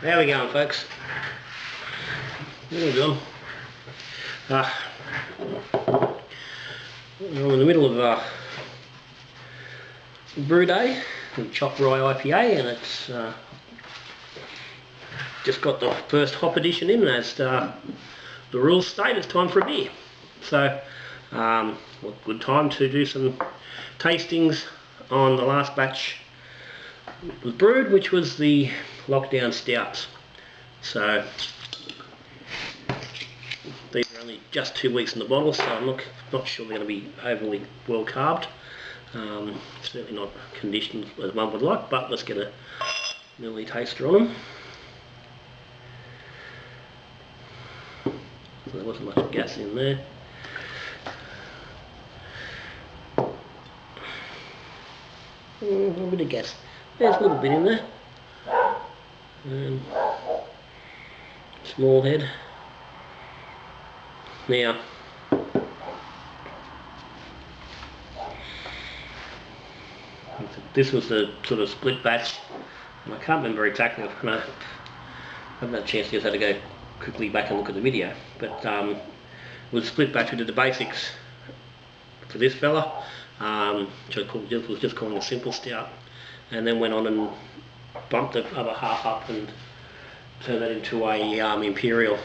How we going, folks? What are we doing? We're in the middle of brew day with Chopped Rye IPA, and it's just got the first hop edition in, as the rules state. It's time for a beer. So, good time to do some tastings on the last batch was brewed, which was the lockdown stouts. So these are only just 2 weeks in the bottle, so I'm not sure they're going to be overly well carbed. Certainly not conditioned as one would like, but let's get a early taster on them. So there wasn't much gas in there. A little bit of gas. There's a little bit in there. Small head. Now, this was the sort of split batch, and I can't remember exactly. I haven't had a chance to go quickly back and look at the video, but it was a split batch. We did the basics for this fella, which I was just calling a simple stout, and then went on and bumped the other half up and turned that into a imperial.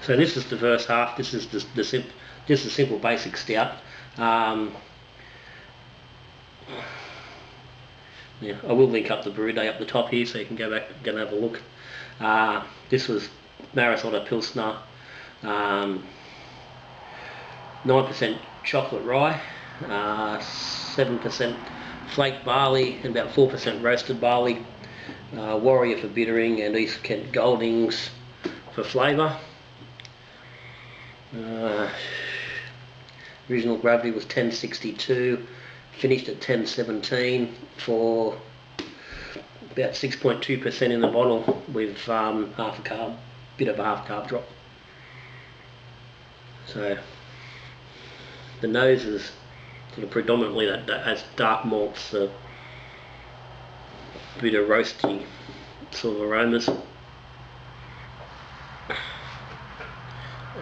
So this is the first half. This is just a simple basic stout. Yeah, I will link up the brew day up the top here, so you can go back and have a look. This was Marisotto Pilsner, 9% chocolate rye, 7% flake barley, and about 4% roasted barley. Warrior for bittering, and East Kent Goldings for flavour. Original gravity was 1062, finished at 1017 for about 6.2% in the bottle, with half a carb, bit of a half carb drop. So the nose is sort of predominantly that has dark malts, a bit of roasty sort of aromas.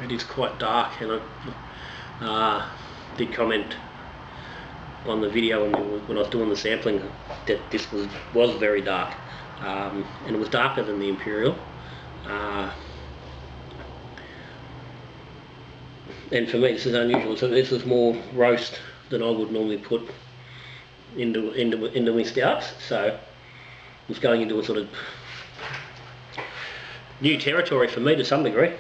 It is quite dark, and I did comment on the video when I was doing the sampling that this was very dark, and it was darker than the imperial. And for me, this is unusual. So this was more roast than I would normally put into my stouts. So it was going into a sort of new territory for me to some degree.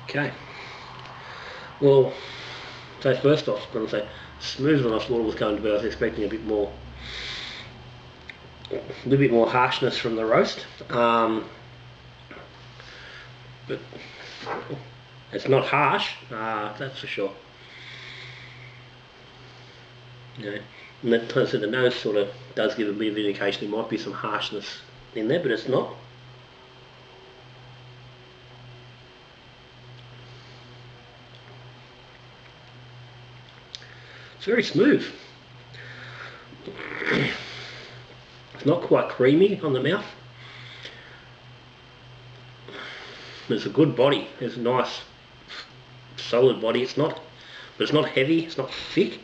Okay. Well, so first off, I'm going to say smoother than I thought it was going to be. I was expecting a little bit more harshness from the roast, but it's not harsh, that's for sure. You know, and that, so the nose sort of does give a bit of indication there might be some harshness in there, but it's not. It's very smooth. It's not quite creamy on the mouth. It's a good body. It's a nice, solid body. It's not heavy. It's not thick.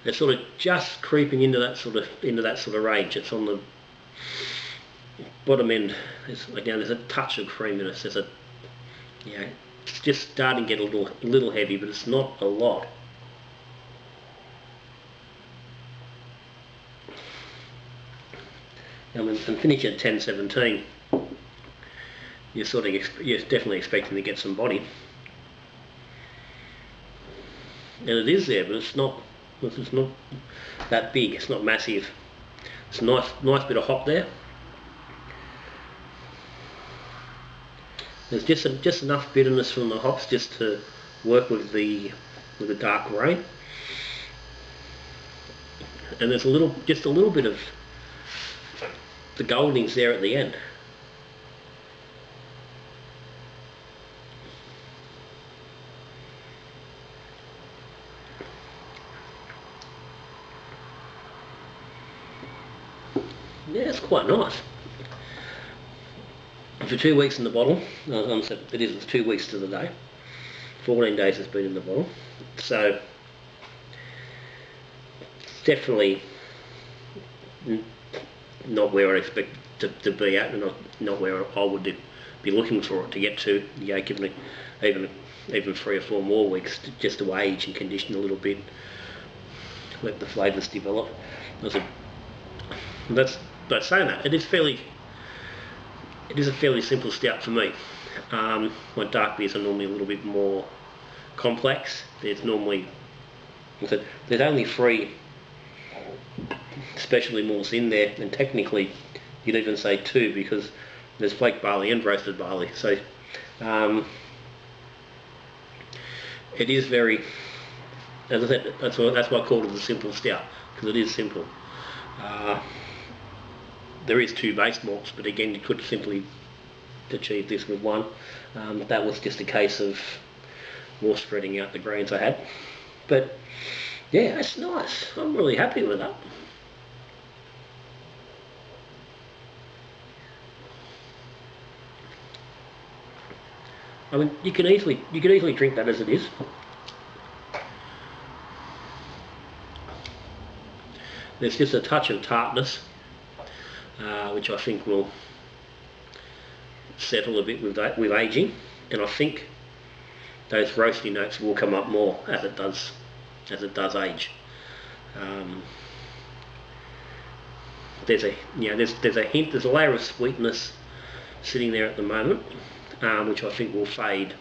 It's sort of just creeping into that sort of range. It's on the bottom end. There's a touch of creaminess. It's just starting to get a little heavy, but it's not a lot. And finish at 1017. You're definitely expecting to get some body, and it is there, but it's not that big. It's not massive. It's a nice bit of hop there. There's just enough bitterness from the hops just to work with the with a dark grain, and there's just a little bit of the golding's there at the end. Yeah, it's quite nice. For 2 weeks in the bottle, it's 2 weeks to the day. 14 days it's been in the bottle, so it's definitely not where I expect to be at, and not where I would be looking for it to get to. Yeah, give it even 3 or 4 more weeks just to age and condition a little bit, let the flavours develop. But saying that, it is a fairly simple stout for me. My dark beers are normally a little bit more complex. There's only 3 specialty malts in there, and technically you'd even say 2 because there's flake barley and roasted barley. So it is very, as I said, that's why I called it a simple stout, because it is simple. There is 2 base malts, but again you could simply achieve this with 1. That was just a case of more spreading out the grains I had. But yeah, it's nice. I'm really happy with that. I mean, you could easily drink that as it is. There's just a touch of tartness, which I think will settle a bit with aging, and I think those roasty notes will come up more as it does age. There's a hint, there's a layer of sweetness sitting there at the moment, which I think will fade,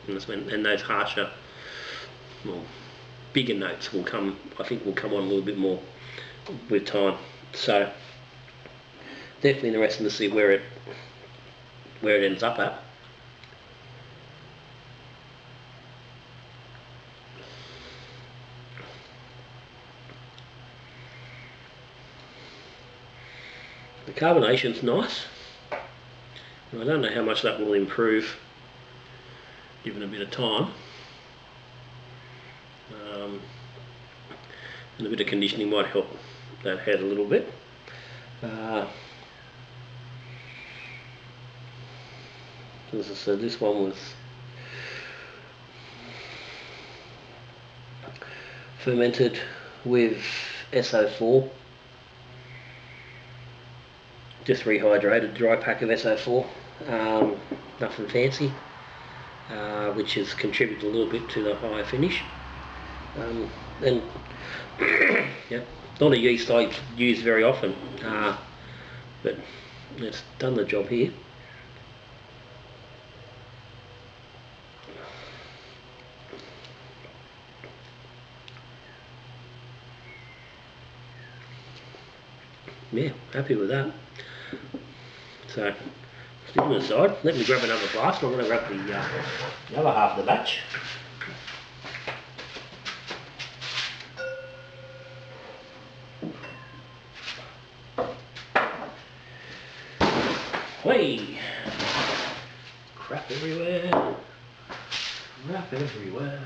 and those harsher, well, bigger notes will come on a little bit more with time. So definitely interesting to see where it ends up at. The carbonation's nice. I don't know how much that will improve given a bit of time. And a bit of conditioning might help that head a little bit. As I said, this one was fermented with SO4, just rehydrated dry pack of SO4, nothing fancy, which has contributed a little bit to the higher finish. And yeah, not a yeast I use very often, but it's done the job here. Yeah, happy with that. So, sticking aside, let me grab another glass. I'm going to grab the other half of the batch. Hey! Crap everywhere. Crap everywhere.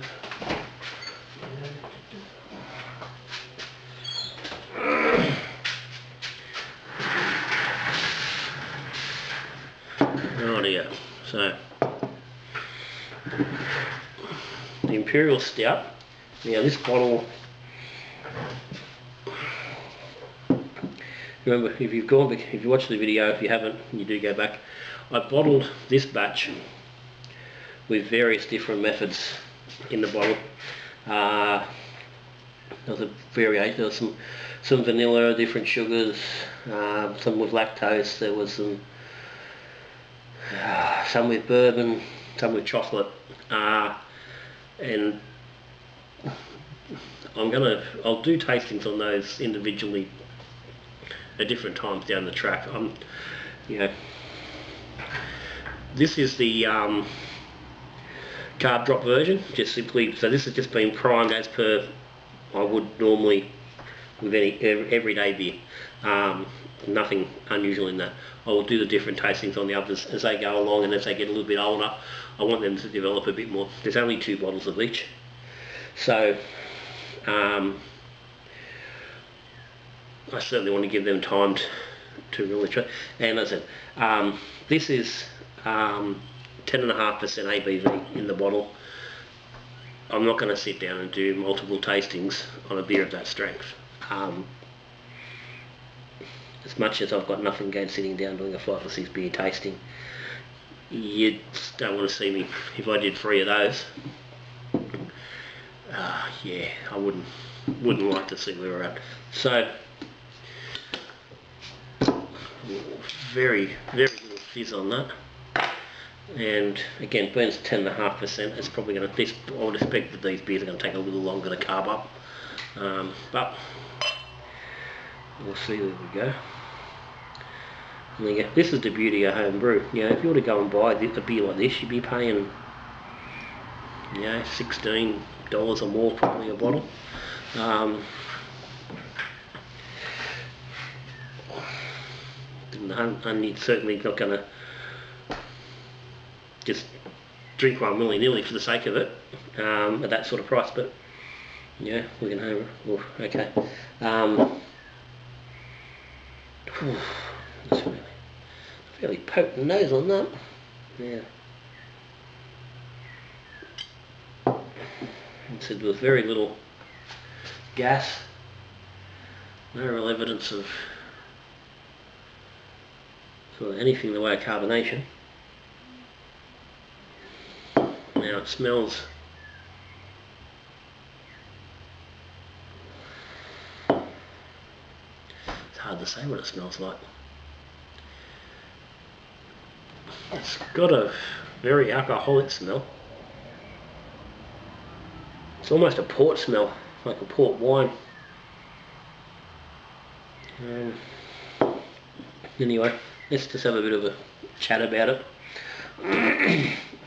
Oh dear. So, the Imperial Stout. Now this bottle, remember, if you watched the video, if you haven't, you do go back. I bottled this batch with various different methods in the bottle. There was some vanilla, different sugars, some with lactose. There was some with bourbon, some with chocolate, and I'll do tastings on those individually at different times down the track. This is the carb drop version, just simply, so this has just been primed as per I would normally with any everyday beer. Nothing unusual in that. I will do the different tastings on the others as they go along, and as they get a little bit older I want them to develop a bit more. There's only 2 bottles of each, so I certainly want to give them time to really try. And as I said, this is 10.5% ABV in the bottle. I'm not going to sit down and do multiple tastings on a beer of that strength. As much as I've got nothing against sitting down doing a 5 or 6 beer tasting, you don't want to see me if I did 3 of those. Yeah, I wouldn't like to see where we're at. So very little fizz on that, and again, burns 10.5%. It's probably going to. I would expect that these beers are going to take a little longer to carb up, but we'll see. There we go. And again, this is the beauty of home brew. You know, if you were to go and buy a beer like this, you'd be paying, you know, $16 or more probably a bottle. And you're certainly not going to just drink one willy-nilly for the sake of it at that sort of price. But yeah, we can have. Oh, okay. That's really fairly potent nose on that. Yeah. It said with very little gas, no real evidence of sort of anything in the way of carbonation. Now it smells it's hard to say what it smells like. It's got a very alcoholic smell. It's almost a port smell, like a port wine. Anyway, let's just have a bit of a chat about it.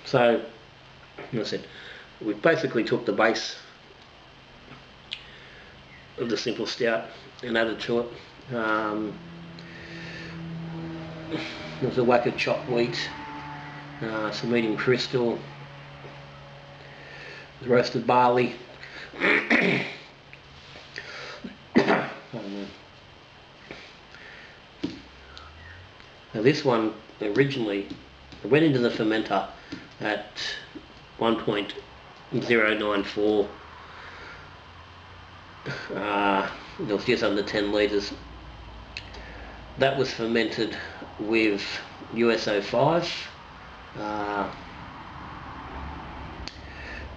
So, as I said, we basically took the base of the simple stout and added to it. There's a whack of chopped wheat, some medium crystal, roasted barley. Now this one originally went into the fermenter at 1.094. It was just under 10 litres. That was fermented with USO5.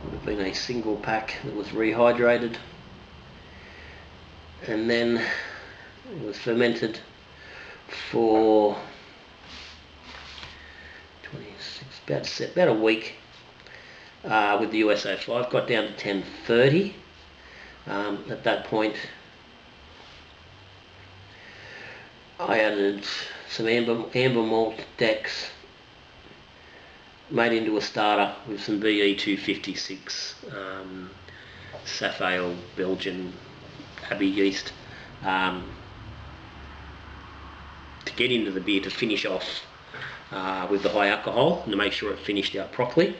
Would have been a single pack that was rehydrated, and then it was fermented for 26, about a week with the USO5. Got down to 1030. At that point I added some amber malt decks made into a starter with some BE256 Safale Belgian Abbey yeast to get into the beer, to finish off with the high alcohol and to make sure it finished out properly.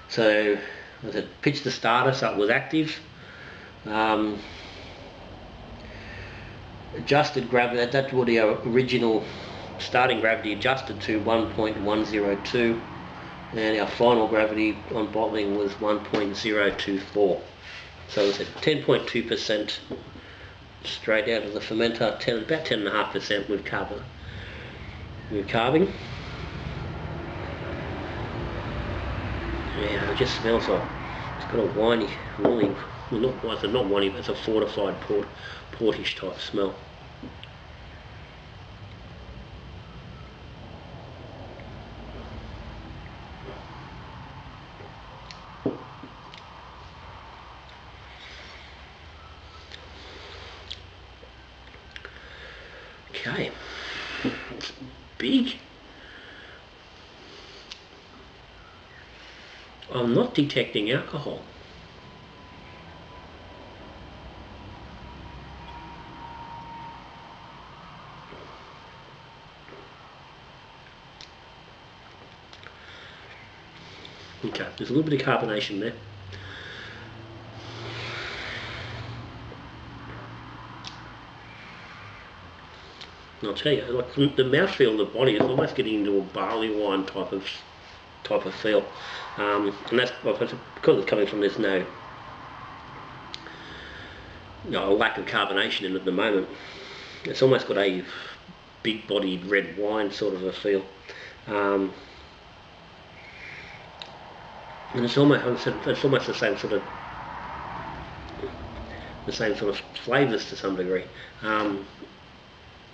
So I pitched the starter so it was active. Adjusted gravity, that's what the original starting gravity adjusted to 1.102, and our final gravity on bottling was 1.024. So it's at 10.2% straight out of the fermenter, about 10.5% with carbing. Yeah, it just smells like it's got a winey, really, well, not winey, but it's a fortified portish type smell. Okay, it's big. I'm not detecting alcohol. Okay, there's a little bit of carbonation there. And I'll tell you, like the mouthfeel of the body is almost getting into a barley wine type of feel, and that's because it's coming from this no lack of carbonation in it at the moment. It's almost got a big-bodied red wine sort of a feel, and it's almost the same sort of flavours to some degree.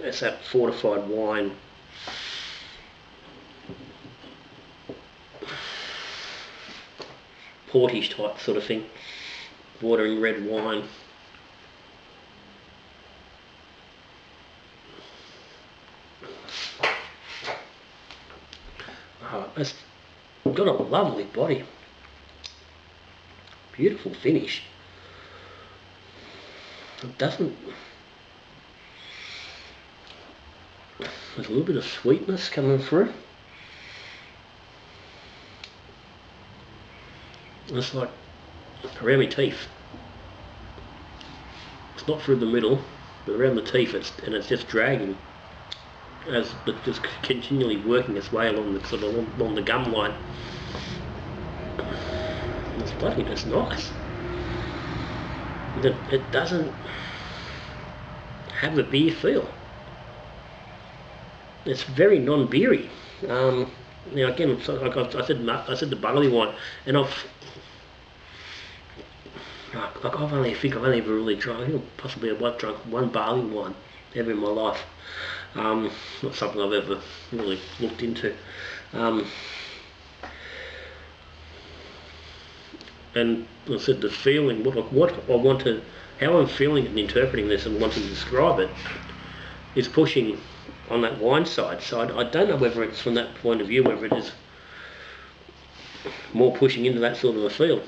It's that fortified wine, portage type sort of thing, bordering red wine. It's got a lovely body, beautiful finish. It doesn't. There's a little bit of sweetness coming through. It's like around my teeth. It's not through the middle, but around the teeth. It's just dragging as it's just continually working its way along the gum line. And it's bloody just nice. It doesn't have a beer feel. It's very non-beery. Again, I said the barley wine, and I've only ever really drunk, possibly I've drunk one barley wine ever in my life. Not something I've ever really looked into. And I said the feeling, how I'm feeling and interpreting this and wanting to describe it is pushing on that wine side. So I don't know whether it's from that point of view, whether it is more pushing into that sort of a feel.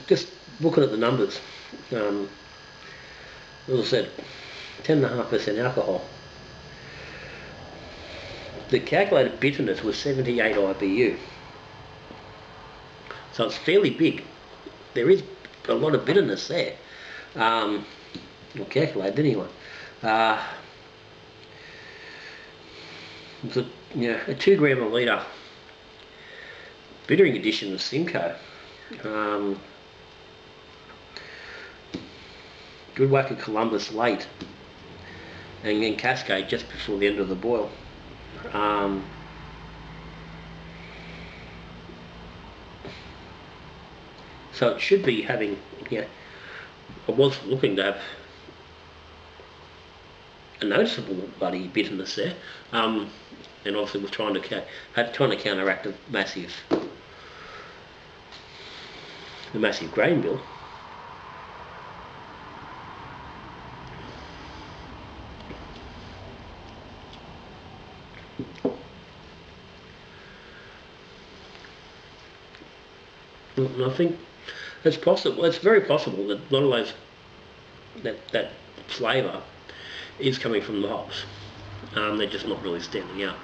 Just looking at the numbers, as I said, 10.5% alcohol. The calculated bitterness was 78 IBU, so it's fairly big. There is a lot of bitterness there, or calculated anyway. It's a 2 gram a litre bittering edition of Simcoe. Good whack of Columbus late, and then Cascade just before the end of the boil. So it should be having, I was looking to have a noticeable bloody bitterness there, and obviously was trying to counteract the massive grain bill. And I think it's possible. It's very possible that a lot of those that flavour is coming from the hops. They're just not really standing out.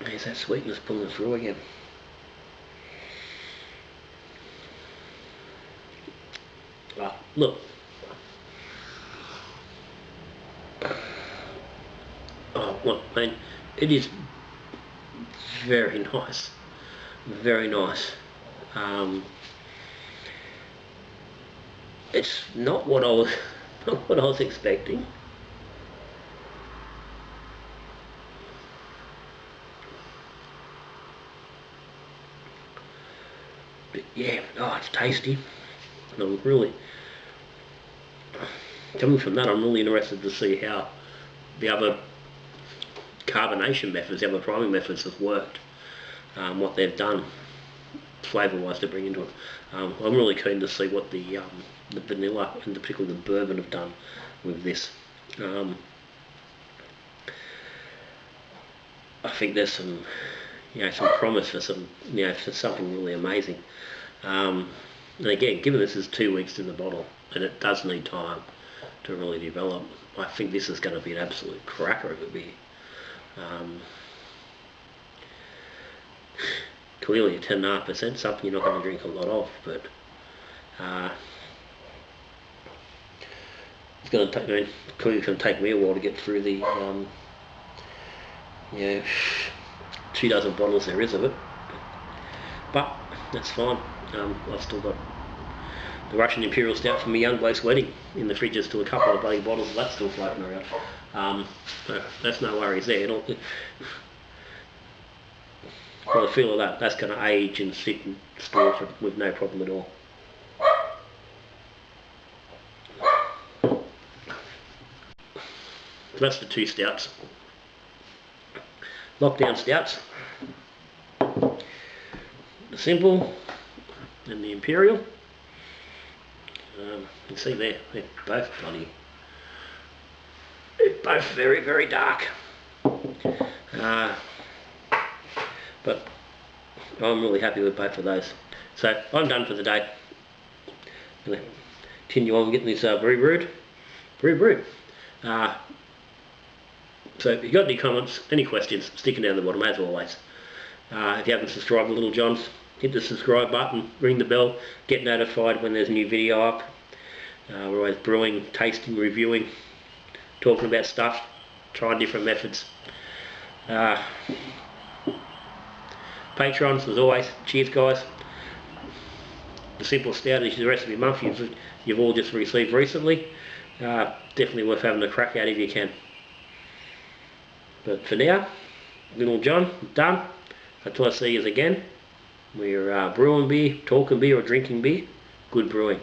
There's that sweetness pulling through again. Look. Oh, look, man, it is very nice. Very nice. It's not what I was expecting. But yeah, it's tasty. And I'm really, coming from that, I'm really interested to see how the other carbonation methods, the other priming methods have worked, what they've done flavour-wise to bring into it. I'm really keen to see what the vanilla and particularly the bourbon have done with this. I think there's some, some promise for some, for something really amazing. And again, given this is 2 weeks in the bottle, and it does need time to really develop, I think this is going to be an absolute cracker of a beer. Clearly at 10.5%, something you're not going to drink a lot of, but it's going to take, clearly it's going to take me a while to get through the 2 dozen bottles there is of it, but that's fine. I've still got the Russian Imperial Stout from my young bloke's wedding in the fridge. There's still a couple of bloody bottles of that still floating around. So that's no worries there. Well, I feel that's going to age and sit and store with no problem at all. So that's the 2 stouts. Lockdown stouts. The simple and the Imperial. You can see there, they're both bloody, they're both very, very dark. But I'm really happy with both of those. So I'm done for the day. I'm going to continue on getting this brew brewed. So if you've got any comments, any questions, stick them down the bottom as always. If you haven't subscribed to Little John's, hit the subscribe button, ring the bell, get notified when there's a new video up. We're always brewing, tasting, reviewing, talking about stuff, trying different methods. Patrons, as always, cheers guys. The simple stout is the recipe month you've all just received recently. Definitely worth having a crack at if you can. But for now, Little John, done. Until I see you again, we're brewing beer, talking beer or drinking beer. Good brewing.